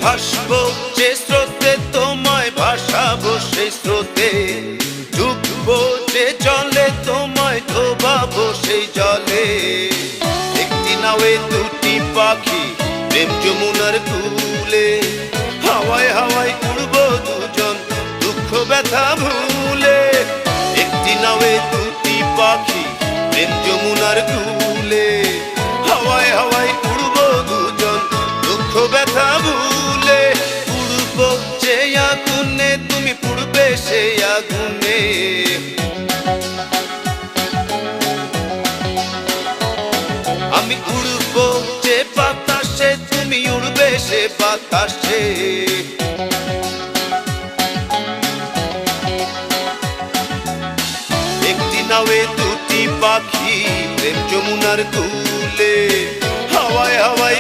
ভাসবো যে স্রোতে, তোমায় ভাসাবো সেই স্রোতে, ডুববো যে জলে, তোমায় ডোবাবো সেই জলে। একটি নাওয়ে দুটি পাখি, প্রেম যমুনার কূলে, হাওয়ায় হাওয়ায় উড়বো দুজন, দুঃখ ব্যথা ভুলে। একটি নাওয়ে দুটি পাখি, প্রেম যমুনার কূলে, হাওয়ায় হাওয়ায় উড়বো দুজন, দুঃখ ব্যথা ভুলে। উড়বো যে আগুনে, তুমি পুড়বে সেই আগুনে। আমি উড়বো যে বাতাসে, তুমি উড়বে সে বাতাসে। একটি নাওয়ে দুটি পাখি, প্রেম যমুনার কূলে, হাওয়ায় হাওয়ায়